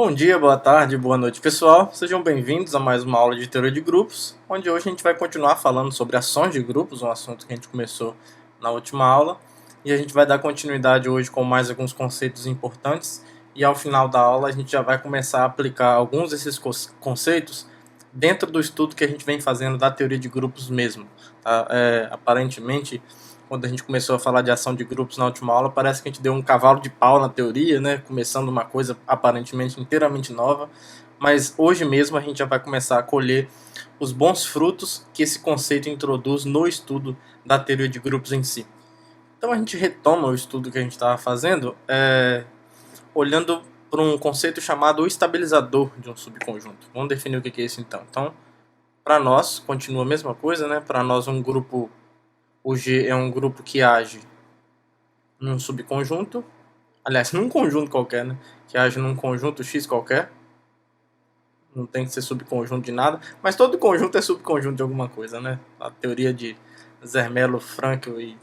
Bom dia, boa tarde, boa noite, pessoal. Sejam bem-vindos a mais uma aula de teoria de grupos, onde hoje a gente vai continuar falando sobre ações de grupos, um assunto que a gente começou na última aula, e a gente vai dar continuidade hoje com mais alguns conceitos importantes, e ao final da aula a gente já vai começar a aplicar alguns desses conceitos dentro do estudo que a gente vem fazendo da teoria de grupos mesmo. Tá? Aparentemente, quando a gente começou a falar de ação de grupos na última aula, parece que a gente deu um cavalo de pau na teoria, né? Começando uma coisa aparentemente inteiramente nova, mas hoje mesmo a gente já vai começar a colher os bons frutos que esse conceito introduz no estudo da teoria de grupos em si. Então a gente retoma o estudo que a gente estava fazendo, olhando para um conceito chamado o estabilizador de um subconjunto. Vamos definir o que é isso então. Então, para nós, continua a mesma coisa, né? Para nós, um grupo, o G é um grupo que age num subconjunto, aliás, num conjunto qualquer, né? Que age num conjunto X qualquer. Não tem que ser subconjunto de nada, mas todo conjunto é subconjunto de alguma coisa, né? A teoria de Zermelo, Frankl e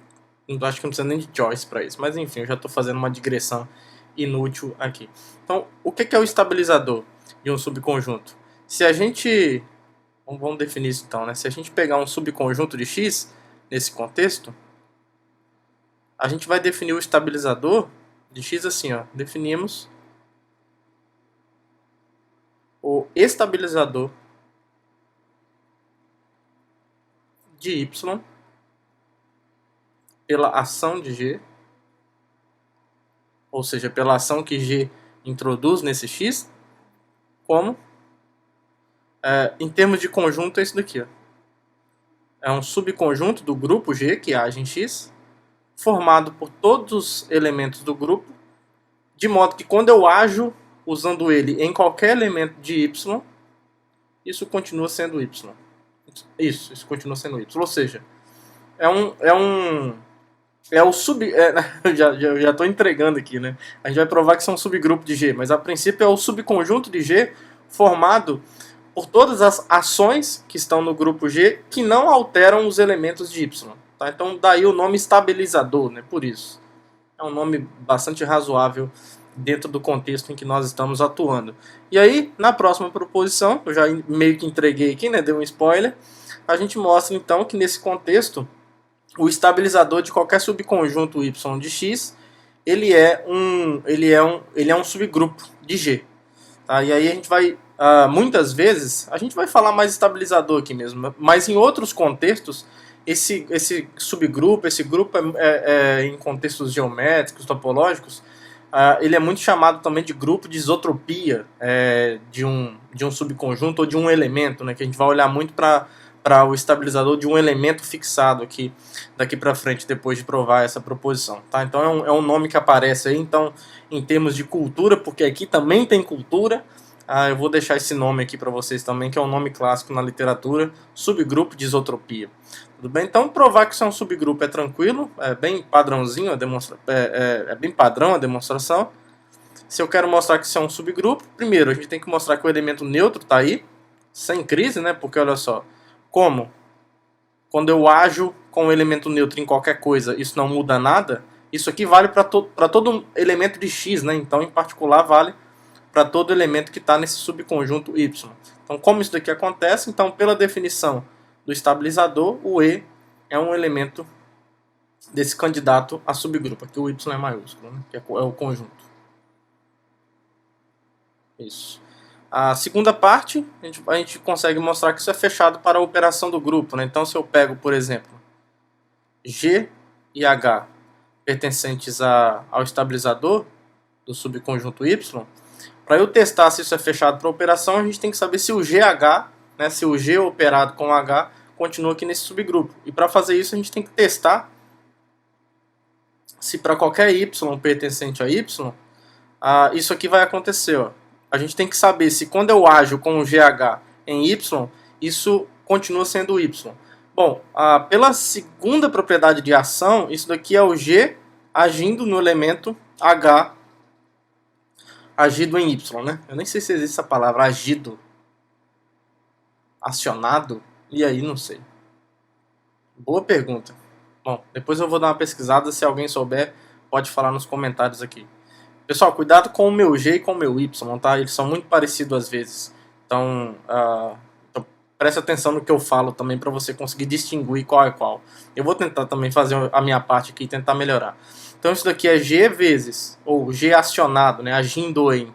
acho que não precisa nem de Joyce para isso, mas enfim, eu já estou fazendo uma digressão inútil aqui. Então, o que é o estabilizador de um subconjunto? Se a gente, vamos definir isso então, né? Se a gente pegar um subconjunto de X nesse contexto, a gente vai definir o estabilizador de X assim, ó. Definimos o estabilizador de Y pela ação de G, ou seja, pela ação que G introduz nesse X, como em termos de conjunto é isso daqui, ó. É um subconjunto do grupo G que age em X, formado por todos os elementos do grupo, de modo que quando eu ajo usando ele em qualquer elemento de Y, isso continua sendo Y. Isso continua sendo Y. Ou seja, eu já estou entregando aqui, né? A gente vai provar que isso é um subgrupo de G, mas a princípio é o subconjunto de G formado por todas as ações que estão no grupo G que não alteram os elementos de Y. Tá? Então daí o nome estabilizador, né? Por isso. É um nome bastante razoável dentro do contexto em que nós estamos atuando. E aí, na próxima proposição, eu já meio que entreguei aqui, né? Dei um spoiler. A gente mostra então que nesse contexto o estabilizador de qualquer subconjunto Y de X ele é um subgrupo de G. Tá? E aí a gente vai, muitas vezes, a gente vai falar mais estabilizador aqui mesmo, mas em outros contextos, esse subgrupo, esse grupo em contextos geométricos, topológicos, ele é muito chamado também de grupo de isotropia de um subconjunto ou de um elemento, né, que a gente vai olhar muito para o estabilizador de um elemento fixado aqui, daqui para frente, depois de provar essa proposição. Tá? Então é um nome que aparece aí, então, em termos de cultura, porque aqui também tem cultura, eu vou deixar esse nome aqui para vocês também, que é um nome clássico na literatura, subgrupo de isotropia. Tudo bem? Então, provar que isso é um subgrupo é tranquilo, é bem padrãozinho, é bem padrão a demonstração. Se eu quero mostrar que isso é um subgrupo, primeiro a gente tem que mostrar que o elemento neutro está aí, sem crise, né? Porque olha só, como quando eu ajo com o elemento neutro em qualquer coisa, isso não muda nada, isso aqui vale para todo elemento de X, né? Então, em particular, vale para todo elemento que está nesse subconjunto Y. Então, como isso daqui acontece? Então, pela definição do estabilizador, o E é um elemento desse candidato a subgrupo. Aqui o Y é maiúsculo, né? Que é o conjunto. Isso. A segunda parte, a gente consegue mostrar que isso é fechado para a operação do grupo. Né? Então, se eu pego, por exemplo, G e H pertencentes ao estabilizador do subconjunto Y, para eu testar se isso é fechado para a operação, a gente tem que saber se o GH, né, se o G operado com H, continua aqui nesse subgrupo. E para fazer isso, a gente tem que testar se para qualquer Y pertencente a Y, isso aqui vai acontecer. Ó. A gente tem que saber se quando eu ajo com o GH em Y, isso continua sendo Y. Bom, pela segunda propriedade de ação, isso daqui é o G agindo no elemento H agido em Y, né? Eu nem sei se existe essa palavra, agido, acionado, e aí não sei. Boa pergunta. Bom, depois eu vou dar uma pesquisada, se alguém souber, pode falar nos comentários aqui. Pessoal, cuidado com o meu G e com o meu Y, tá? Eles são muito parecidos às vezes. Então, preste atenção no que eu falo também para você conseguir distinguir qual é qual. Eu vou tentar também fazer a minha parte aqui e tentar melhorar. Então isso daqui é G vezes, ou G acionado, né, agindo em.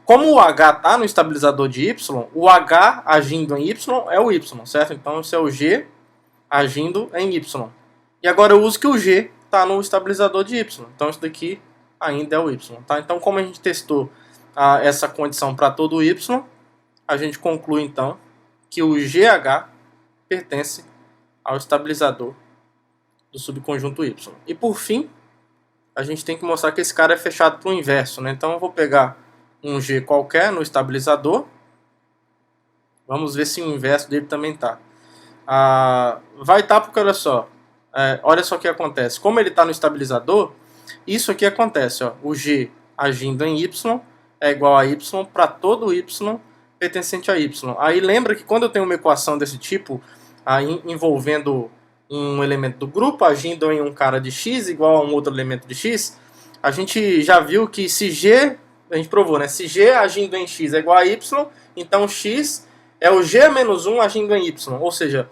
Como o H está no estabilizador de Y, o H agindo em Y é o Y, certo? Então isso é o G agindo em Y. E agora eu uso que o G está no estabilizador de Y. Então isso daqui ainda é o Y. Tá? Então como a gente testou essa condição para todo o Y, a gente conclui então que o GH pertence ao estabilizador do subconjunto Y. E por fim, a gente tem que mostrar que esse cara é fechado para o inverso, né? Então eu vou pegar um G qualquer no estabilizador. Vamos ver se o inverso dele também está. Vai estar porque, olha só o que acontece. Como ele está no estabilizador, isso aqui acontece. Ó, o G agindo em Y é igual a Y para todo Y pertencente a Y. Aí lembra que quando eu tenho uma equação desse tipo, envolvendo um elemento do grupo agindo em um cara de X igual a um outro elemento de X, a gente já viu que se G, a gente provou, né? Se G agindo em X é igual a Y, então X é o G menos 1 agindo em Y. Ou seja,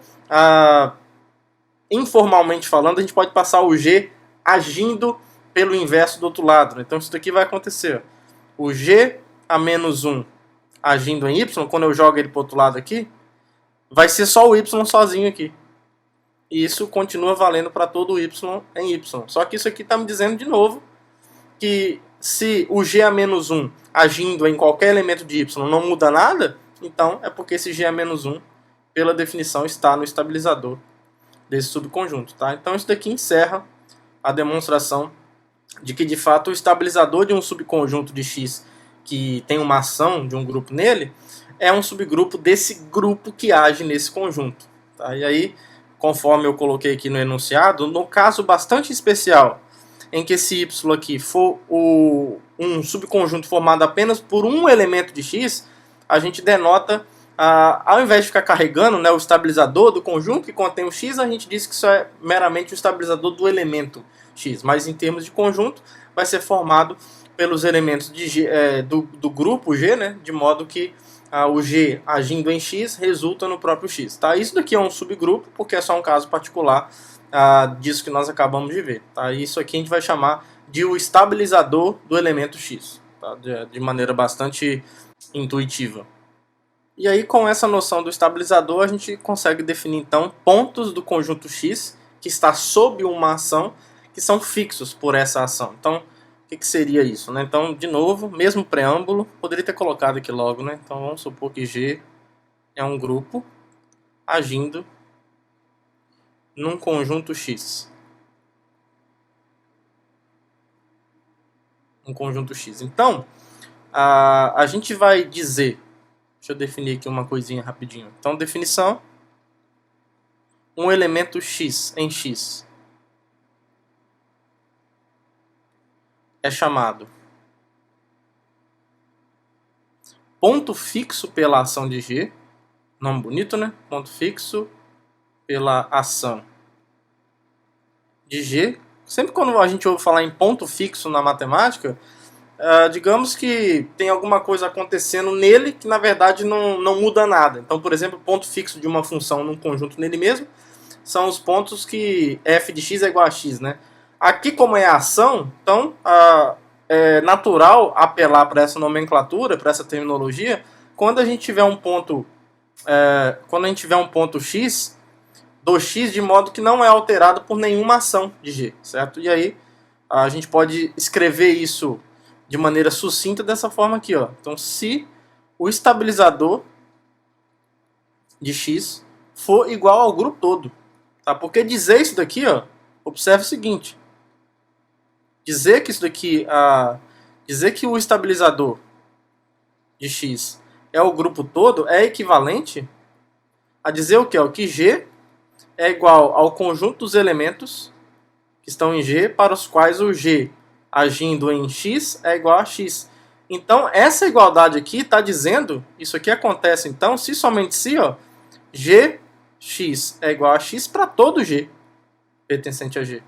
informalmente falando, a gente pode passar o G agindo pelo inverso do outro lado. Né? Então isso daqui vai acontecer. O G a menos 1 agindo em Y, quando eu jogo ele para o outro lado aqui, vai ser só o Y sozinho aqui. E isso continua valendo para todo o Y em Y. Só que isso aqui está me dizendo de novo que se o G a menos 1 agindo em qualquer elemento de Y não muda nada, então é porque esse G a menos 1, pela definição, está no estabilizador desse subconjunto. Tá? Então isso daqui encerra a demonstração de que de fato o estabilizador de um subconjunto de X que tem uma ação de um grupo nele, é um subgrupo desse grupo que age nesse conjunto. Tá? E aí, conforme eu coloquei aqui no enunciado, no caso bastante especial, em que esse Y aqui for um subconjunto formado apenas por um elemento de X, a gente denota, ao invés de ficar carregando, né, o estabilizador do conjunto que contém o X, a gente diz que isso é meramente o estabilizador do elemento X. Mas em termos de conjunto, vai ser formado pelos elementos de G, do grupo G, né, de modo que o G agindo em X resulta no próprio X. Tá? Isso daqui é um subgrupo, porque é só um caso particular disso que nós acabamos de ver. Tá? Isso aqui a gente vai chamar de o estabilizador do elemento X, tá? De maneira bastante intuitiva. E aí, com essa noção do estabilizador, a gente consegue definir, então, pontos do conjunto X que está sob uma ação que são fixos por essa ação. Então, o que seria isso? Né? Então, de novo, mesmo preâmbulo, poderia ter colocado aqui logo. Né? Então, vamos supor que G é um grupo agindo num conjunto X. Um conjunto X. Então, a gente vai dizer... Deixa eu definir aqui uma coisinha rapidinho. Então, definição. Um elemento X em X é chamado ponto fixo pela ação de G. Nome bonito, né? Ponto fixo pela ação de G. Sempre quando a gente ouve falar em ponto fixo na matemática, digamos que tem alguma coisa acontecendo nele que na verdade não muda nada. Então, por exemplo, o ponto fixo de uma função num conjunto nele mesmo são os pontos que f de x é igual a x, né? Aqui, como é a ação, então é natural apelar para essa nomenclatura, para essa terminologia, quando a gente tiver um ponto x do x de modo que não é alterado por nenhuma ação de g, certo? E aí a gente pode escrever isso de maneira sucinta dessa forma aqui, ó. Então, se o estabilizador de x for igual ao grupo todo, tá? Porque dizer isso daqui, ó, observe o seguinte: dizer que isso daqui, dizer que o estabilizador de x é o grupo todo é equivalente a dizer o que? O que G é igual ao conjunto dos elementos que estão em G para os quais o G agindo em X é igual a X. Então, essa igualdade aqui está dizendo, isso aqui acontece então, se somente se, ó, Gx é igual a X para todo G pertencente a G.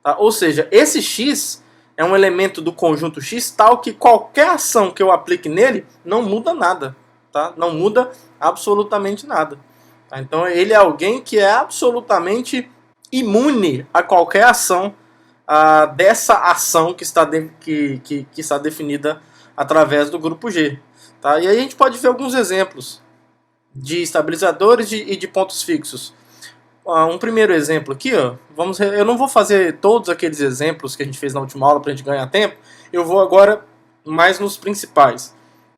Tá? Ou seja, esse X é um elemento do conjunto X tal que qualquer ação que eu aplique nele não muda nada, tá? Não muda absolutamente nada. Tá? Então ele é alguém que é absolutamente imune a qualquer ação dessa ação que está, que está definida através do grupo G. Tá? E aí a gente pode ver alguns exemplos de estabilizadores e de pontos fixos. Um primeiro exemplo aqui, ó, eu não vou fazer todos aqueles exemplos que a gente fez na última aula para a gente ganhar tempo, eu vou agora mais nos principais.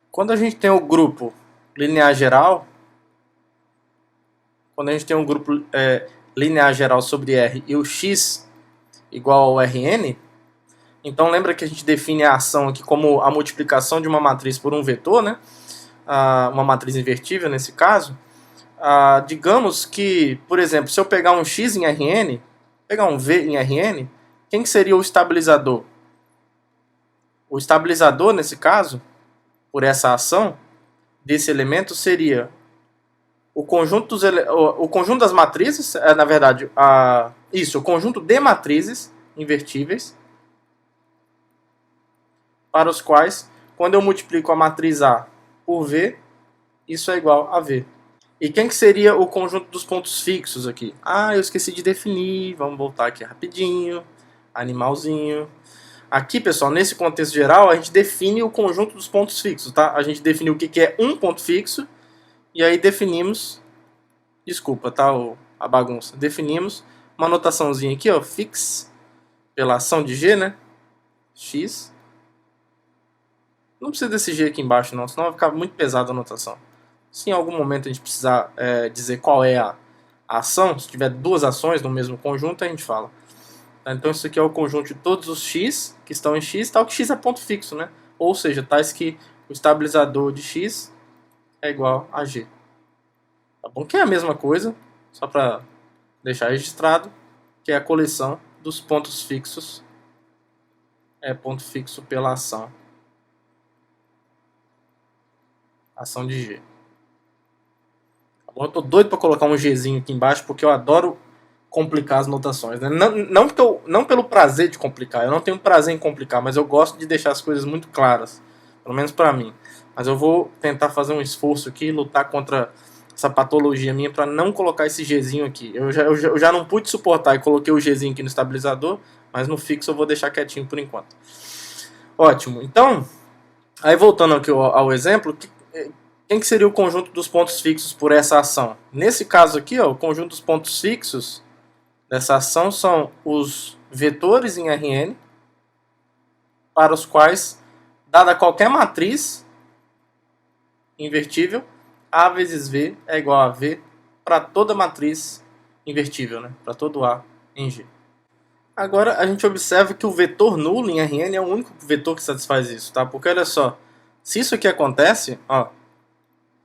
Quando a gente tem o grupo linear geral, quando a gente tem um grupo linear geral sobre R e o X igual ao Rn, então lembra que a gente define a ação aqui como a multiplicação de uma matriz por um vetor, né? Uma matriz invertível nesse caso. Digamos que, por exemplo, se eu pegar um X em Rn, pegar um V em Rn, quem que seria o estabilizador? O estabilizador, nesse caso, por essa ação desse elemento, seria o conjunto, o conjunto das matrizes, na verdade, o conjunto de matrizes invertíveis, para os quais, quando eu multiplico a matriz A por V, isso é igual a V. E quem que seria o conjunto dos pontos fixos aqui? Eu esqueci de definir. Vamos voltar aqui rapidinho. Animalzinho. Aqui, pessoal, nesse contexto geral, a gente define o conjunto dos pontos fixos, tá? A gente definiu o que é um ponto fixo. E aí definimos... Desculpa, tá? A bagunça. Definimos uma notaçãozinha aqui, ó. Fix. Pela ação de G, né? X. Não precisa desse G aqui embaixo, não. Senão vai ficar muito pesada a notação. Se em algum momento a gente precisar dizer qual é a ação, se tiver duas ações no mesmo conjunto, a gente fala. Tá? Então isso aqui é o conjunto de todos os x que estão em x, tal que x é ponto fixo, né? Ou seja, tais que o estabilizador de x é igual a g. Tá bom? Que é a mesma coisa, só para deixar registrado, que é a coleção dos pontos fixos. É ponto fixo pela ação de g. Eu tô doido para colocar um Gzinho aqui embaixo, porque eu adoro complicar as notações. Né? Não pelo prazer de complicar, eu não tenho prazer em complicar, mas eu gosto de deixar as coisas muito claras, pelo menos para mim. Mas eu vou tentar fazer um esforço aqui e lutar contra essa patologia minha para não colocar esse Gzinho aqui. Eu já não pude suportar e coloquei o Gzinho aqui no estabilizador, mas no fixo eu vou deixar quietinho por enquanto. Ótimo. Então, aí voltando aqui ao exemplo, quem que seria o conjunto dos pontos fixos por essa ação? Nesse caso aqui, ó, o conjunto dos pontos fixos dessa ação são os vetores em Rn, para os quais, dada qualquer matriz invertível, A vezes V é igual a V para toda matriz invertível, né? Para todo A em G. Agora a gente observa que o vetor nulo em Rn é o único vetor que satisfaz isso, tá? Porque olha só, se isso aqui acontece, ó,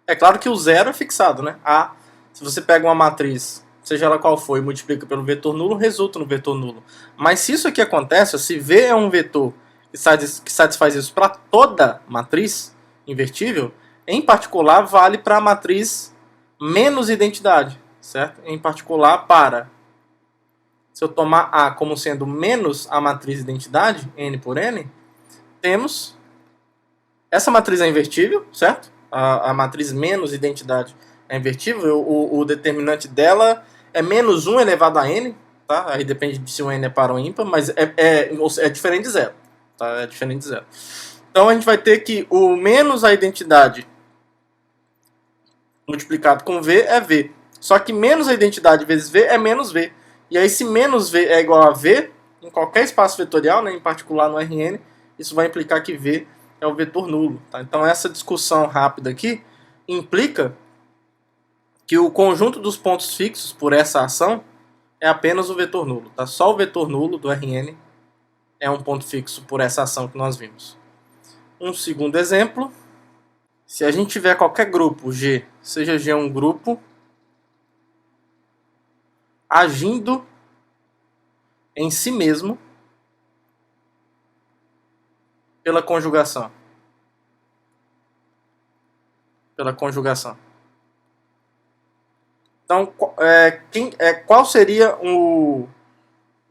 é claro que o zero é fixado, né? Se você pega uma matriz, seja ela qual for, e multiplica pelo vetor nulo, resulta no vetor nulo. Mas se isso aqui acontece, se V é um vetor que satisfaz isso para toda matriz invertível, em particular vale para a matriz menos identidade, certo? Em particular para, se eu tomar A como sendo menos a matriz identidade, n por n, temos essa matriz é invertível, certo? A matriz menos identidade é invertível, o determinante dela é menos 1 elevado a n, tá? Aí depende de se o n é par ou ímpar, mas é diferente de zero, tá? É diferente de zero. Então a gente vai ter que o menos a identidade multiplicado com v é v. Só que menos a identidade vezes v é menos v. E aí se menos v é igual a v, em qualquer espaço vetorial, né, em particular no Rn, isso vai implicar que v é o vetor nulo. Tá? Então essa discussão rápida aqui implica que o conjunto dos pontos fixos por essa ação é apenas o vetor nulo. Tá? Só o vetor nulo do Rn é um ponto fixo por essa ação que nós vimos. Um segundo exemplo, se a gente tiver qualquer grupo G, seja G um grupo, agindo em si mesmo pela conjugação. Então, qual seria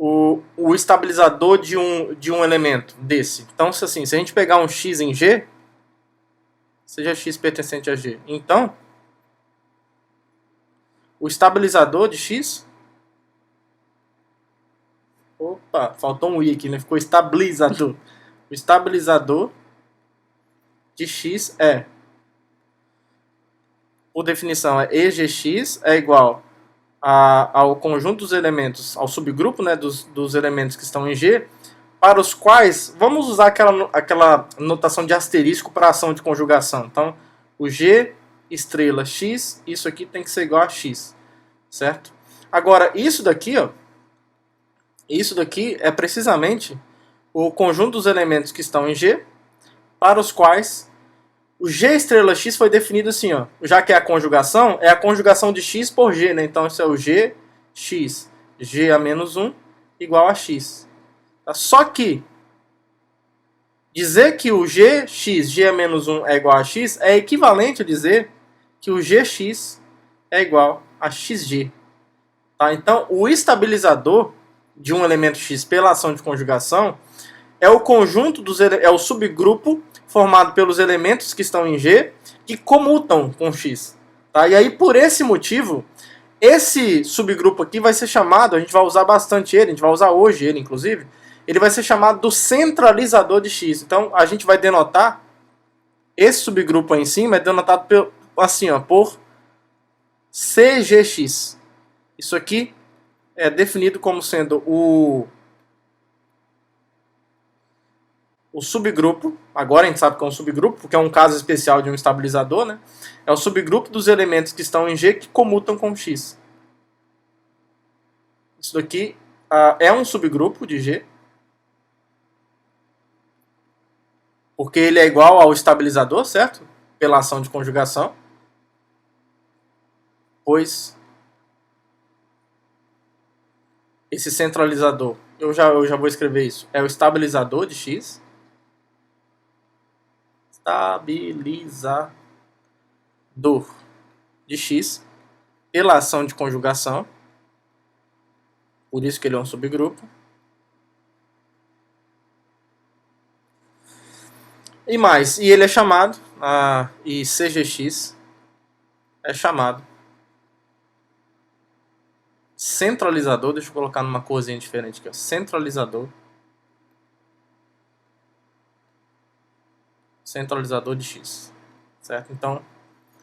o estabilizador de um elemento desse. Então, se a gente pegar um x em G, seja x pertencente a G, então o estabilizador de x... Opa, faltou um i aqui, né? Ficou estabilizador. O estabilizador de x é, por definição, EGX é igual ao conjunto dos elementos, ao subgrupo, né, dos elementos que estão em G, para os quais vamos usar aquela notação de asterisco para ação de conjugação. Então, o G estrela X, isso aqui tem que ser igual a X, certo? Agora, isso daqui é precisamente o conjunto dos elementos que estão em G, para os quais o G estrela X foi definido assim, ó, já que é a conjugação de X por G, né? Então isso é o GX, G a menos 1 igual a X. Tá? Só que dizer que o GX, G a menos 1 é igual a X, é equivalente a dizer que o GX é igual a XG. Tá? Então o estabilizador de um elemento X pela ação de conjugação é o conjunto é o subgrupo formado pelos elementos que estão em G que comutam com X. Tá? E aí, por esse motivo, esse subgrupo aqui vai ser chamado, a gente vai usar bastante ele, a gente vai usar hoje ele, inclusive, ele vai ser chamado do centralizador de X. Então, a gente vai denotar, esse subgrupo aí em cima é denotado assim, ó, por CGX. Isso aqui é definido como sendo o subgrupo, agora a gente sabe que é um subgrupo, porque é um caso especial de um estabilizador, né? É o subgrupo dos elementos que estão em G que comutam com X. Isso daqui é um subgrupo de G, porque ele é igual ao estabilizador, certo? Pela ação de conjugação. Pois esse centralizador, eu já vou escrever isso, é o estabilizador de X. Estabilizador de X pela ação de conjugação, por isso que ele é um subgrupo. E mais, e ele é chamado, e CGX é chamado centralizador, deixa eu colocar numa corzinha diferente aqui, ó, centralizador de X, certo? Então,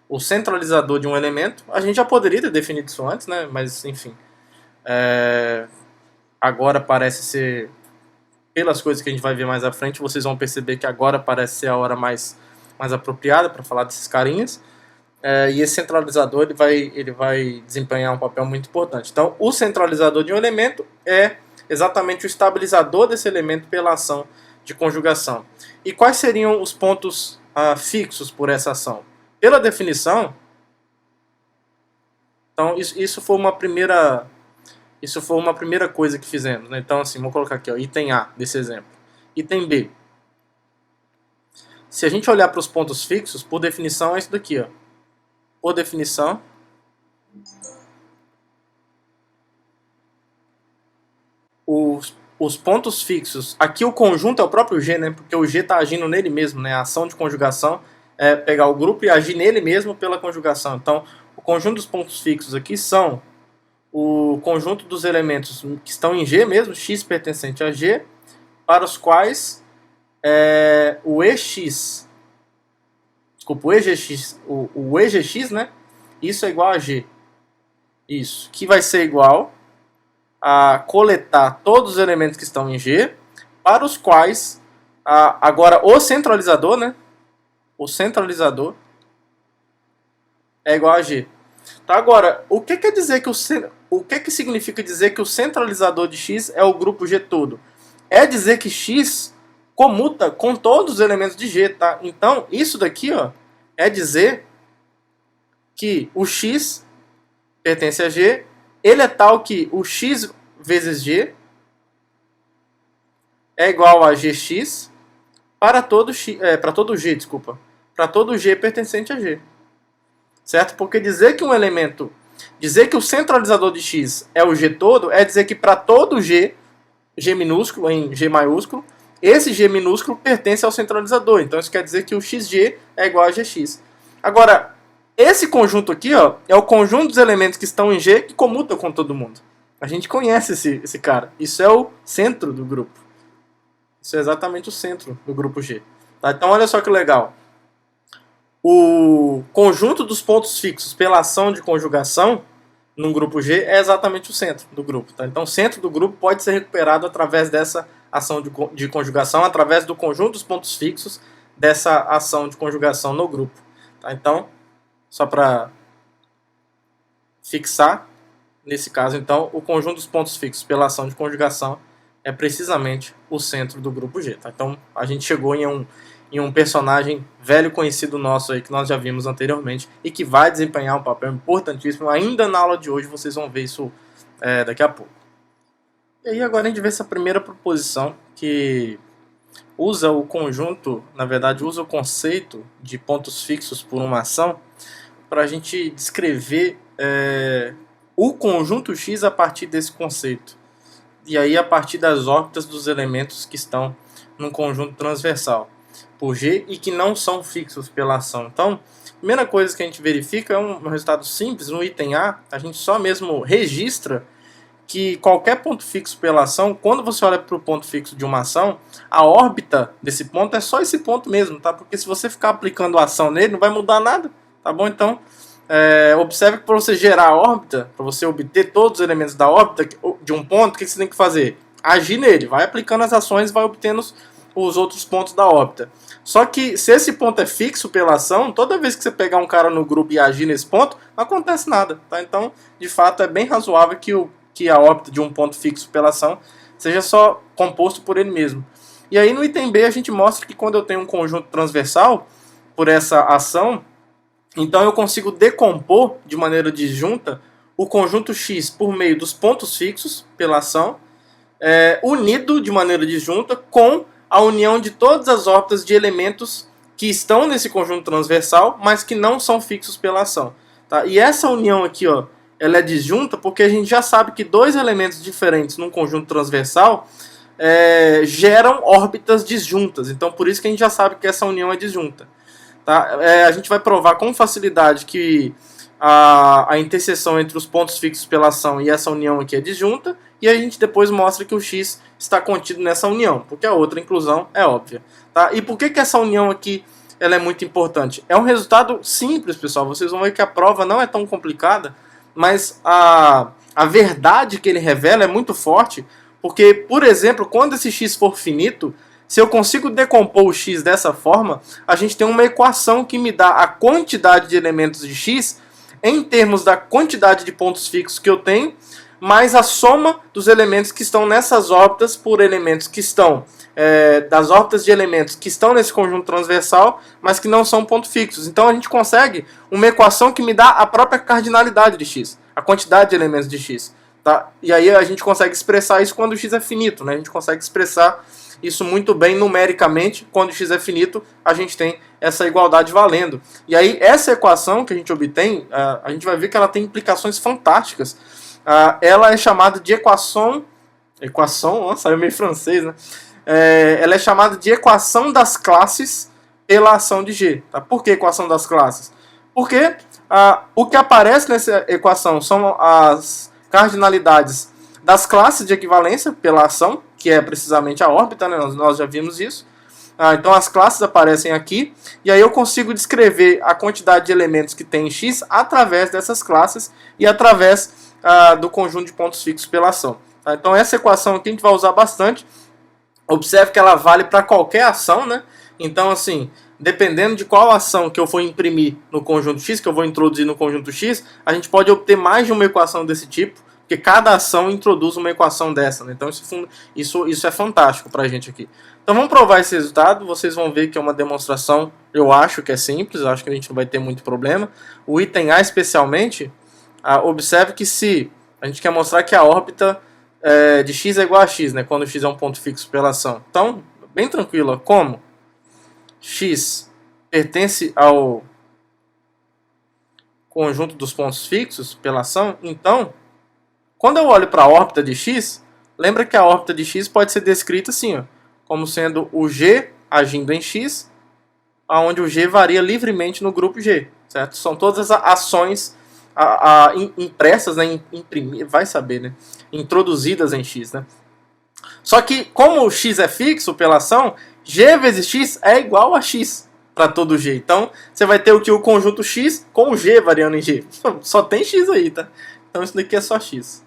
o centralizador de um elemento, a gente já poderia ter definido isso antes, né? Mas, enfim, agora parece ser, pelas coisas que a gente vai ver mais à frente, vocês vão perceber que agora parece ser a hora mais apropriada para falar desses carinhas. E esse centralizador ele vai desempenhar um papel muito importante. Então, o centralizador de um elemento é exatamente o estabilizador desse elemento pela ação de conjugação. E quais seriam os pontos fixos por essa ação? Pela definição, então isso foi uma primeira coisa que fizemos, né? Então, assim, vou colocar aqui, ó, item A desse exemplo. Item B. Se a gente olhar para os pontos fixos, por definição é isso daqui, ó. Por definição, os pontos fixos, aqui o conjunto é o próprio G, né? Porque o G está agindo nele mesmo, né? A ação de conjugação é pegar o grupo e agir nele mesmo pela conjugação. Então, o conjunto dos pontos fixos aqui são o conjunto dos elementos que estão em G mesmo, X pertencente a G, para os quais o EGX, né? Isso é igual a G. Isso, que vai ser igual a coletar todos os elementos que estão em G, para os quais, agora o centralizador, né? O centralizador é igual a G. Tá, agora, o que quer dizer o que significa dizer que o centralizador de X é o grupo G todo? É dizer que X comuta com todos os elementos de G, tá? Então, isso daqui, ó, é dizer que o X pertence a G, ele é tal que o X vezes G é igual a GX para todo G, desculpa. Para todo G pertencente a G. Certo? Porque dizer que o centralizador de X é o G todo, é dizer que para todo G G minúsculo em G maiúsculo. Esse G minúsculo pertence ao centralizador, então isso quer dizer que o xg é igual a gx. Agora, esse conjunto aqui, ó, é o conjunto dos elementos que estão em G que comutam com todo mundo. A gente conhece esse cara. Isso é o centro do grupo. Isso é exatamente o centro do grupo G. Tá? Então, olha só que legal. O conjunto dos pontos fixos pela ação de conjugação num grupo G é exatamente o centro do grupo. Tá? Então, o centro do grupo pode ser recuperado através dessa ação de conjugação, através do conjunto dos pontos fixos dessa ação de conjugação no grupo. Tá? Então, só para fixar, nesse caso, então, o conjunto dos pontos fixos pela ação de conjugação é precisamente o centro do grupo G. Tá? Então, a gente chegou em um personagem velho conhecido nosso aí, que nós já vimos anteriormente, e que vai desempenhar um papel importantíssimo. Ainda na aula de hoje, vocês vão ver isso daqui a pouco. E aí agora a gente vê essa primeira proposição, que usa o conjunto, na verdade, usa o conceito de pontos fixos por uma ação, para a gente descrever o conjunto X a partir desse conceito. E aí a partir das órbitas dos elementos que estão num conjunto transversal por G e que não são fixos pela ação. Então, a primeira coisa que a gente verifica é um resultado simples. No item A, a gente só mesmo registra que qualquer ponto fixo pela ação, quando você olha para o ponto fixo de uma ação, a órbita desse ponto é só esse ponto mesmo, tá? Porque se você ficar aplicando a ação nele, não vai mudar nada, tá bom? Então, observe que para você gerar a órbita, para você obter todos os elementos da órbita de um ponto, o que você tem que fazer? Agir nele, vai aplicando as ações e vai obtendo os outros pontos da órbita. Só que se esse ponto é fixo pela ação, toda vez que você pegar um cara no grupo e agir nesse ponto, não acontece nada, tá? Então, de fato, é bem razoável que a órbita de um ponto fixo pela ação seja só composto por ele mesmo. E aí no item B a gente mostra que quando eu tenho um conjunto transversal por essa ação, então eu consigo decompor de maneira disjunta o conjunto X por meio dos pontos fixos pela ação, unido de maneira disjunta com a união de todas as órbitas de elementos que estão nesse conjunto transversal, mas que não são fixos pela ação. Tá? E essa união aqui, ó, ela é disjunta porque a gente já sabe que dois elementos diferentes num conjunto transversal geram órbitas disjuntas. Então, por isso que a gente já sabe que essa união é disjunta. Tá? A gente vai provar com facilidade que a interseção entre os pontos fixos pela ação e essa união aqui é disjunta, e a gente depois mostra que o X está contido nessa união, porque a outra inclusão é óbvia. Tá? E por que essa união aqui ela é muito importante? É um resultado simples, pessoal. Vocês vão ver que a prova não é tão complicada, mas a verdade que ele revela é muito forte, porque, por exemplo, quando esse X for finito, se eu consigo decompor o X dessa forma, a gente tem uma equação que me dá a quantidade de elementos de X em termos da quantidade de pontos fixos que eu tenho, mais a soma dos elementos que estão nessas órbitas por elementos que estão das órbitas de elementos que estão nesse conjunto transversal, mas que não são pontos fixos. Então a gente consegue uma equação que me dá a própria cardinalidade de X, a quantidade de elementos de X. Tá? E aí a gente consegue expressar isso quando o X é finito, né? A gente consegue expressar isso muito bem numericamente. Quando o X é finito, a gente tem essa igualdade valendo. E aí essa equação que a gente obtém, a gente vai ver que ela tem implicações fantásticas. Ela é chamada de equação, ó, saiu meio francês, né? Ela é chamada de equação das classes pela ação de G. Tá? Por que equação das classes? Porque o que aparece nessa equação são as cardinalidades das classes de equivalência pela ação, que é precisamente a órbita, né? Nós já vimos isso. Então as classes aparecem aqui, e aí eu consigo descrever a quantidade de elementos que tem em X através dessas classes e através do conjunto de pontos fixos pela ação. Tá? Então essa equação aqui a gente vai usar bastante. Observe que ela vale para qualquer ação, né? Então, assim, dependendo de qual ação que eu for imprimir no conjunto X, que eu vou introduzir no conjunto X, a gente pode obter mais de uma equação desse tipo, porque cada ação introduz uma equação dessa, né? Então isso é fantástico para a gente aqui. Então vamos provar esse resultado. Vocês vão ver que é uma demonstração, eu acho que é simples, eu acho que a gente não vai ter muito problema. O item A especialmente, observe que se a gente quer mostrar que a órbita de X é igual a X, né? Quando X é um ponto fixo pela ação. Então, bem tranquilo, como X pertence ao conjunto dos pontos fixos pela ação, então, quando eu olho para a órbita de X, Lembra que a órbita de x pode ser descrita assim, ó, como sendo o G agindo em x, onde o G varia livremente no grupo G, certo? São todas as ações impressas, né, vai saber, né, introduzidas em x, né? Só que como o x é fixo pela ação, G vezes x é igual a x para todo G. Então você vai ter o conjunto x com o G variando em G. Só tem x aí, tá? Então isso daqui é só x.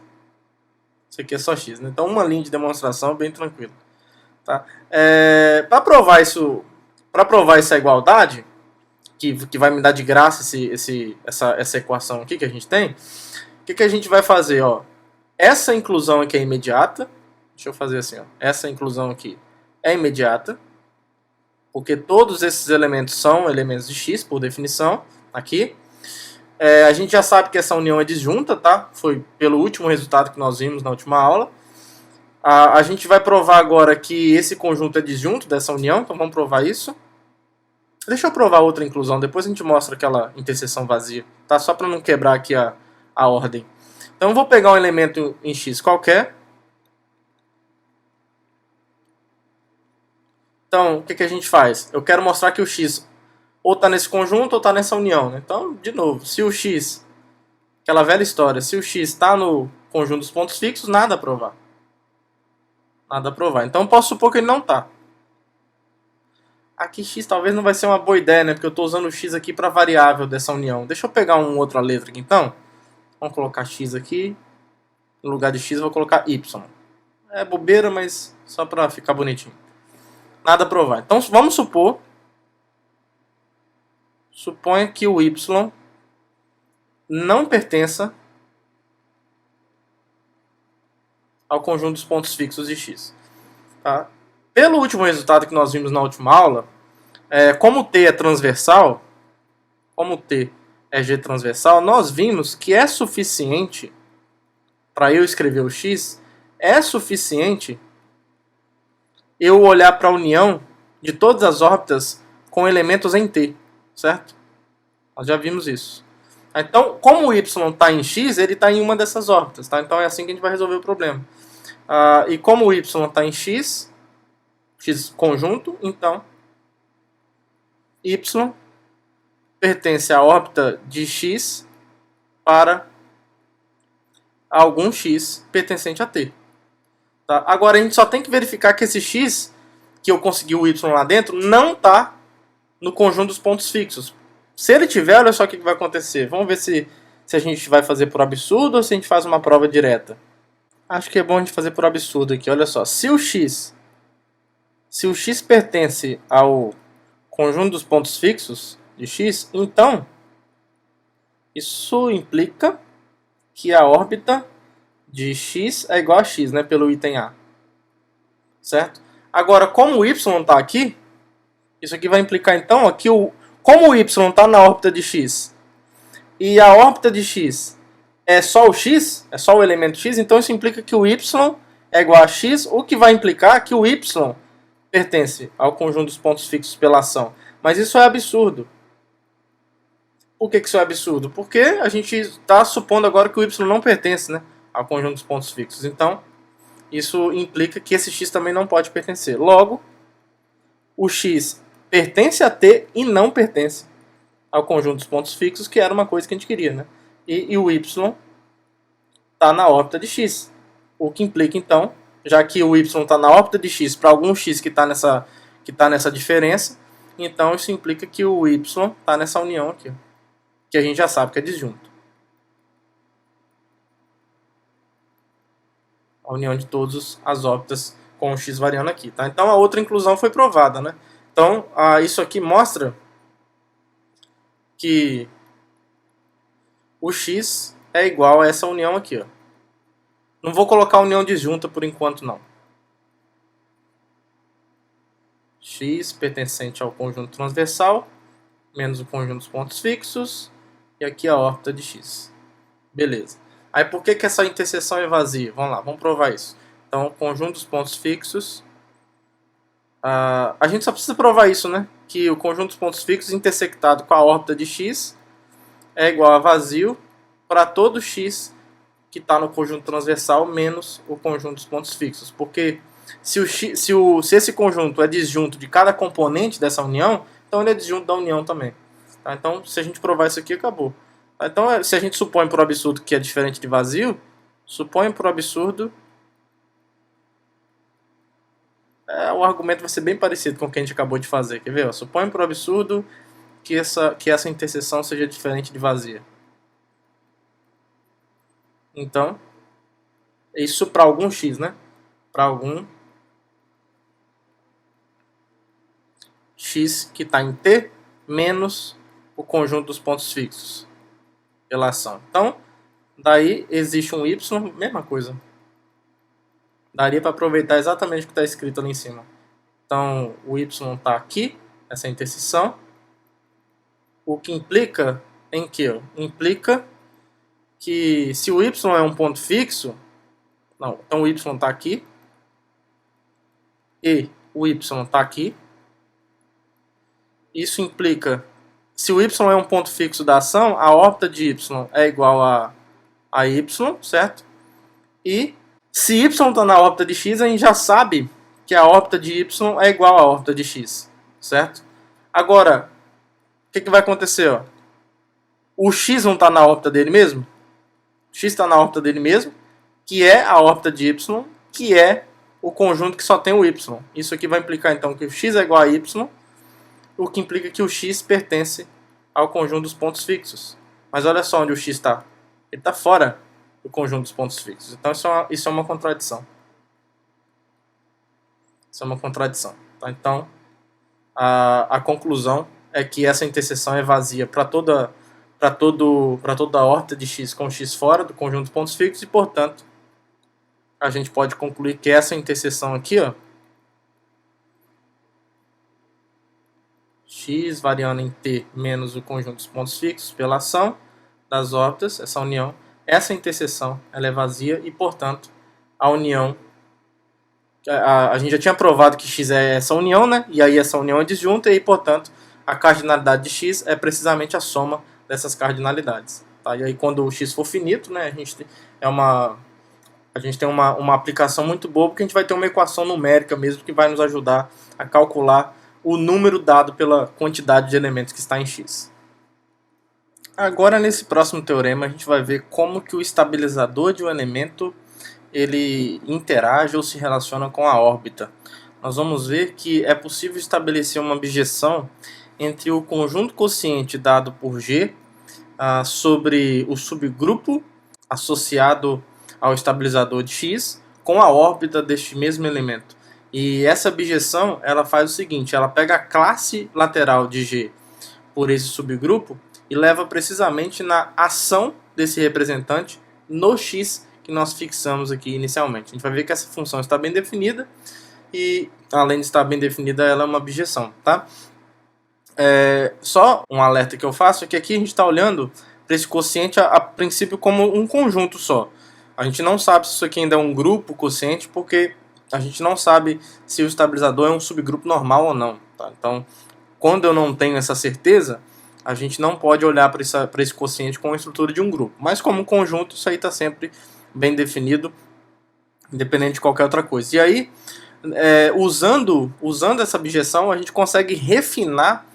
Isso aqui é só x, né? Então uma linha de demonstração bem tranquila. Tá? Para provar essa igualdade, que vai me dar de graça essa equação aqui que a gente tem, o que a gente vai fazer? Ó? Essa inclusão aqui é imediata. Deixa eu fazer assim. Ó. Essa inclusão aqui é imediata, porque todos esses elementos são elementos de x, por definição, aqui. A gente já sabe que essa união é disjunta, tá? Foi pelo último resultado que nós vimos na última aula. A gente vai provar agora que esse conjunto é disjunto dessa união, então vamos provar isso. Deixa eu provar outra inclusão, depois a gente mostra aquela interseção vazia, tá? Só para não quebrar aqui a ordem. Então eu vou pegar um elemento em x qualquer. Então, o que a gente faz? Eu quero mostrar que o x ou está nesse conjunto ou está nessa união, né? Então, de novo, se o x, aquela velha história, se o x está no conjunto dos pontos fixos, nada a provar. Nada a provar. Então, posso supor que ele não está. Aqui x talvez não vai ser uma boa ideia, né? Porque eu estou usando o x aqui para variável dessa união. Deixa eu pegar uma outra letra aqui, então. Vamos colocar x aqui. No lugar de x, eu vou colocar y. É bobeira, mas só para ficar bonitinho. Nada a provar. Então, vamos supor. Suponha que o y não pertença ao conjunto dos pontos fixos de x. Tá? Pelo último resultado que nós vimos na última aula, como T é transversal, como T é G transversal, nós vimos que é suficiente, para eu escrever o x, é suficiente eu olhar para a união de todas as órbitas com elementos em T, certo? Nós já vimos isso. Então, como o y está em x, ele está em uma dessas órbitas, tá? Então é assim que a gente vai resolver o problema. E como o y está em x conjunto, então y pertence à órbita de x para algum x pertencente a t. Tá? Agora a gente só tem que verificar que esse x, que eu consegui o y lá dentro, não está no conjunto dos pontos fixos. Se ele tiver, olha só o que vai acontecer. Vamos ver se a gente vai fazer por absurdo ou se a gente faz uma prova direta. Acho que é bom a gente fazer por absurdo aqui. Olha só, se o x pertence ao conjunto dos pontos fixos de x, então isso implica que a órbita de x é igual a x, né, pelo item A. Certo? Agora, como o y está aqui, isso aqui vai implicar então que como o y está na órbita de x e a órbita de x é só o x, é só o elemento x, então isso implica que o y é igual a x, o que vai implicar que o y pertence ao conjunto dos pontos fixos pela ação. Mas isso é absurdo. Por que isso é absurdo? Porque a gente está supondo agora que o y não pertence, né, ao conjunto dos pontos fixos. Então, isso implica que esse x também não pode pertencer. Logo, o x pertence a t e não pertence ao conjunto dos pontos fixos, que era uma coisa que a gente queria, né? E o y está na órbita de x. O que implica, então, já que o y está na órbita de x para algum x que está nessa diferença, então isso implica que o y está nessa união aqui, que a gente já sabe que é disjunto. A união de todas as órbitas com o x variando aqui. Tá? Então a outra inclusão foi provada. Né? Então isso aqui mostra que o x é igual a essa união aqui. Ó. Não vou colocar união disjunta por enquanto não. X pertencente ao conjunto transversal menos o conjunto dos pontos fixos e aqui a órbita de x. Beleza. Aí por que essa interseção é vazia? Vamos lá, vamos provar isso. Então, conjunto dos pontos fixos. A gente só precisa provar isso, né? Que o conjunto dos pontos fixos intersectado com a órbita de x é igual a vazio para todo x que está no conjunto transversal menos o conjunto dos pontos fixos. Porque se esse conjunto é disjunto de cada componente dessa união, então ele é disjunto da união também. Tá? Então, se a gente provar isso aqui, acabou. Tá? Então, se a gente supõe por absurdo que é diferente de vazio, supõe por absurdo, o argumento vai ser bem parecido com o que a gente acabou de fazer. Quer ver? Supõe por absurdo que essa interseção seja diferente de vazia. Então, isso para algum x, né? Para algum x que está em T menos o conjunto dos pontos fixos. Relação. Então, daí existe um y, mesma coisa. Daria para aproveitar exatamente o que está escrito ali em cima. Então, o y está aqui, essa interseção. O que implica em que? Implica que se o y é um ponto fixo, não, então o y está aqui, e o y está aqui. Isso implica, se o y é um ponto fixo da ação, a órbita de y é igual a y, certo? E se y está na órbita de x, a gente já sabe que a órbita de y é igual à órbita de x, certo? Agora, o que vai acontecer? Ó? O x não está na órbita dele mesmo? X está na órbita dele mesmo, que é a órbita de y, que é o conjunto que só tem o y. Isso aqui vai implicar então que o x é igual a y, o que implica que o x pertence ao conjunto dos pontos fixos. Mas olha só onde o x está. Ele está fora do conjunto dos pontos fixos. Então isso é uma contradição. Isso é uma contradição. Tá? Então a conclusão é que essa interseção é vazia para toda a órbita de x com x fora do conjunto dos pontos fixos e, portanto, a gente pode concluir que essa interseção aqui, ó, x variando em t menos o conjunto dos pontos fixos pela ação das órbitas, essa união, essa interseção ela é vazia e, portanto, a união, a gente já tinha provado que x é essa união, né? E aí essa união é disjunta e, portanto, a cardinalidade de x é precisamente a soma dessas cardinalidades. Tá? E aí quando o x for finito, né, a gente tem uma aplicação muito boa, porque a gente vai ter uma equação numérica mesmo que vai nos ajudar a calcular o número dado pela quantidade de elementos que está em x. Agora, nesse próximo teorema, a gente vai ver como que o estabilizador de um elemento ele interage ou se relaciona com a órbita. Nós vamos ver que é possível estabelecer uma bijeção entre o conjunto quociente dado por G sobre o subgrupo associado ao estabilizador de x com a órbita deste mesmo elemento. E essa bijeção ela faz o seguinte, ela pega a classe lateral de G por esse subgrupo e leva precisamente na ação desse representante no x que nós fixamos aqui inicialmente. A gente vai ver que essa função está bem definida e, além de estar bem definida, ela é uma bijeção. Tá? Só um alerta que eu faço é que aqui a gente está olhando para esse quociente a princípio como um conjunto só. A gente não sabe se isso aqui ainda é um grupo quociente, porque a gente não sabe se o estabilizador é um subgrupo normal ou não. Tá? Então, quando eu não tenho essa certeza, a gente não pode olhar para esse quociente com a estrutura de um grupo. Mas como um conjunto, isso aí está sempre bem definido, independente de qualquer outra coisa. E aí, usando essa bijeção, a gente consegue refinar